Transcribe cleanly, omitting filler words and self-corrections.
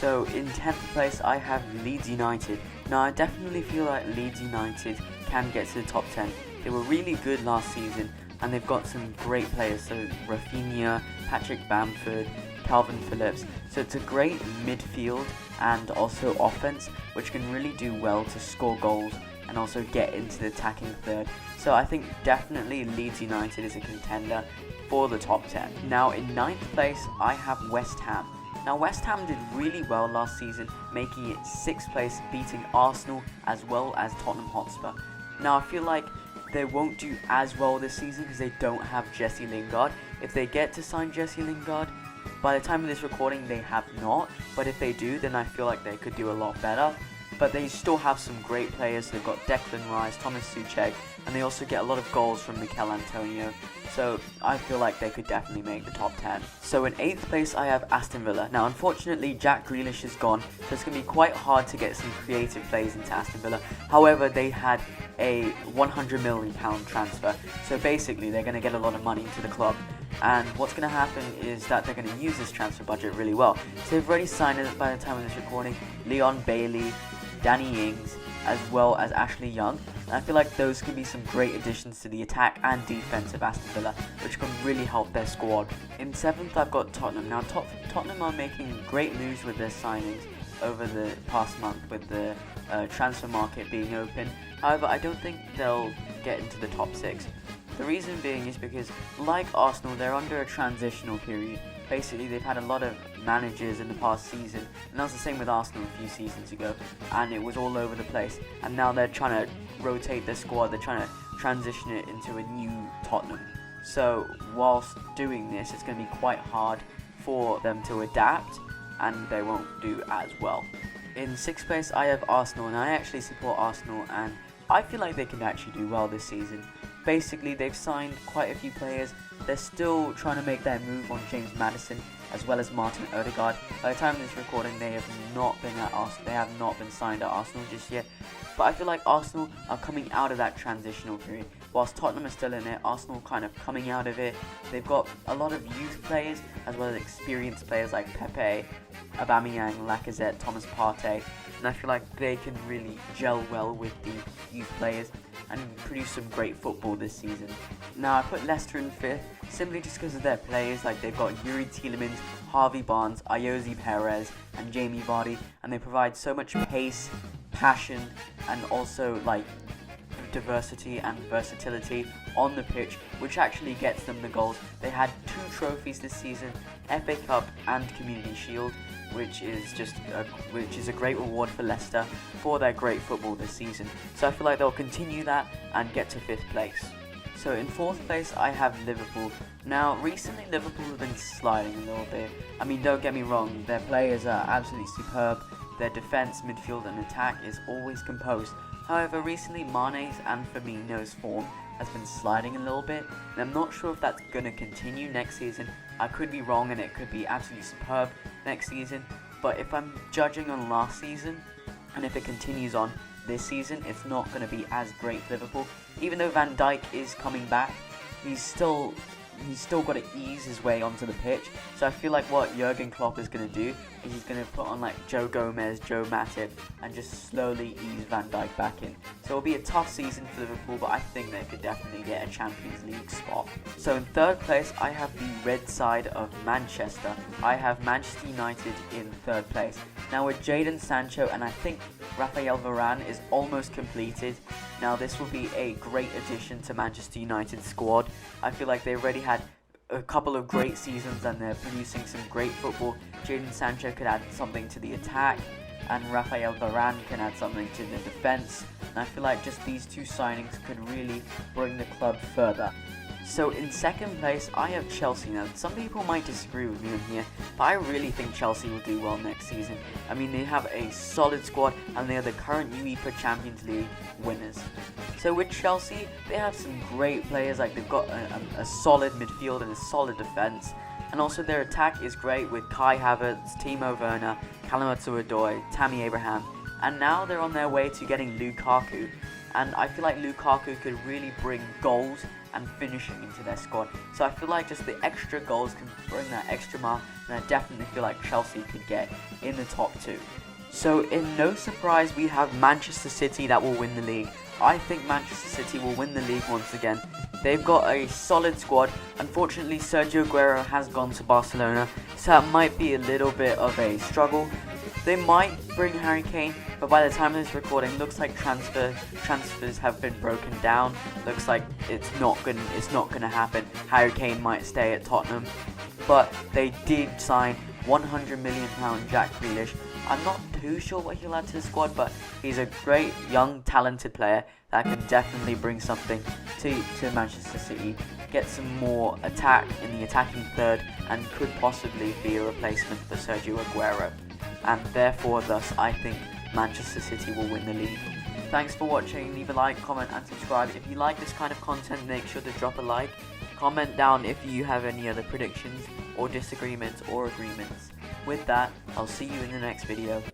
So in 10th place I have Leeds United. Now I definitely feel like Leeds United can get to the top 10. They were really good last season and they've got some great players, so Rafinha, Patrick Bamford, Calvin Phillips. So it's a great midfield and also offense which can really do well to score goals and also get into the attacking third. So I think definitely Leeds United is a contender for the top 10. Now in 9th place I have West Ham. Now West Ham did really well last season, making it 6th place, beating Arsenal as well as Tottenham Hotspur. Now I feel like they won't do as well this season because they don't have Jesse Lingard. If they get to sign Jesse Lingard, by the time of this recording they have not, but if they do then I feel like they could do a lot better. But they still have some great players. They've got Declan Rice, Thomas Souček, and they also get a lot of goals from Mikel Antonio. So I feel like they could definitely make the top 10. So in 8th place I have Aston Villa. Now unfortunately Jack Grealish is gone, so it's going to be quite hard to get some creative plays into Aston Villa. However, they had a £100 million transfer, so basically they're going to get a lot of money into the club. And what's going to happen is that they're going to use this transfer budget really well. So they've already signed it by the time of this recording, Leon Bailey, Danny Ings, as well as Ashley Young. And I feel like those can be some great additions to the attack and defense of Aston Villa, which can really help their squad. In 7th I've got Tottenham. Now Tottenham are making great moves with their signings over the past month with the transfer market being open. However, I don't think they'll get into the top 6. The reason being is because, like Arsenal, they're under a transitional period. Basically, they've had a lot of managers in the past season, and that was the same with Arsenal a few seasons ago, and it was all over the place. And now they're trying to rotate their squad, they're trying to transition it into a new Tottenham. So, whilst doing this, it's going to be quite hard for them to adapt, and they won't do as well. In 6th place, I have Arsenal, and I actually support Arsenal, and I feel like they can actually do well this season. Basically, they've signed quite a few players. They're still trying to make their move on James Maddison as well as Martin Odegaard. By the time of this recording, they have not been at Arsenal. They have not been signed at Arsenal just yet. But I feel like Arsenal are coming out of that transitional period. Whilst Tottenham are still in it, Arsenal kind of coming out of it. They've got a lot of youth players as well as experienced players like Pepe, Aubameyang, Lacazette, Thomas Partey. And I feel like they can really gel well with the youth players and produce some great football this season. Now I put Leicester in 5th simply just because of their players. Like they've got Yuri Tielemans, Harvey Barnes, Ayoze Perez and Jamie Vardy, and they provide so much pace, passion and also like diversity and versatility on the pitch, which actually gets them the goals. They had 2 trophies this season, FA Cup and Community Shield, which is a great reward for Leicester for their great football this season. So I feel like they'll continue that and get to 5th place. So in 4th place I have Liverpool. Now recently Liverpool have been sliding a little bit. I mean, don't get me wrong, their players are absolutely superb. Their defence, midfield and attack is always composed. However, recently Mane's and Firmino's form has been sliding a little bit, and I'm not sure if that's going to continue next season. I could be wrong and it could be absolutely superb next season, but if I'm judging on last season, and if it continues on this season, it's not going to be as great for Liverpool. Even though Van Dijk is coming back, he's still got to ease his way onto the pitch. So I feel like what Jurgen Klopp is going to do is he's going to put on like Joe Gomez, Joe Matip, and just slowly ease Van Dijk back in. So it'll be a tough season for Liverpool, but I think they could definitely get a Champions League spot. So in 3rd place, I have the red side of Manchester. I have Manchester United in 3rd place. Now with Jadon Sancho and I think Rafael Varane is almost completed. Now this will be a great addition to Manchester United's squad. I feel like they already had a couple of great seasons and they're producing some great football. Jadon Sancho could add something to the attack and Rafael Varane can add something to the defence. And I feel like just these 2 signings could really bring the club further. So in 2nd place, I have Chelsea. Now, some people might disagree with me on here, but I really think Chelsea will do well next season. I mean, they have a solid squad, and they are the current UEFA Champions League winners. So with Chelsea, they have some great players, like they've got a solid midfield and a solid defence. And also their attack is great with Kai Havertz, Timo Werner, Callum Hudson-Odoi, Tammy Abraham. And now they're on their way to getting Lukaku. And I feel like Lukaku could really bring goals and finishing into their squad. So I feel like just the extra goals can bring that extra mile, and I definitely feel like Chelsea could get in the top 2. So in no surprise, we have Manchester City that will win the league. I think Manchester City will win the league once again. They've got a solid squad. Unfortunately, Sergio Aguero has gone to Barcelona, so that might be a little bit of a struggle. They might bring Harry Kane, but by the time of this recording, looks like transfers have been broken down. Looks like it's not gonna happen. Harry Kane might stay at Tottenham, but they did sign £100 million Jack Grealish. I'm not too sure what he'll add to the squad, but he's a great, young, talented player that can definitely bring something to Manchester City, get some more attack in the attacking third, and could possibly be a replacement for Sergio Aguero. And therefore, thus, I think Manchester City will win the league. Thanks for watching. Leave a like, comment, and subscribe. If you like this kind of content, make sure to drop a like. Comment down if you have any other predictions or disagreements or agreements. With that, I'll see you in the next video.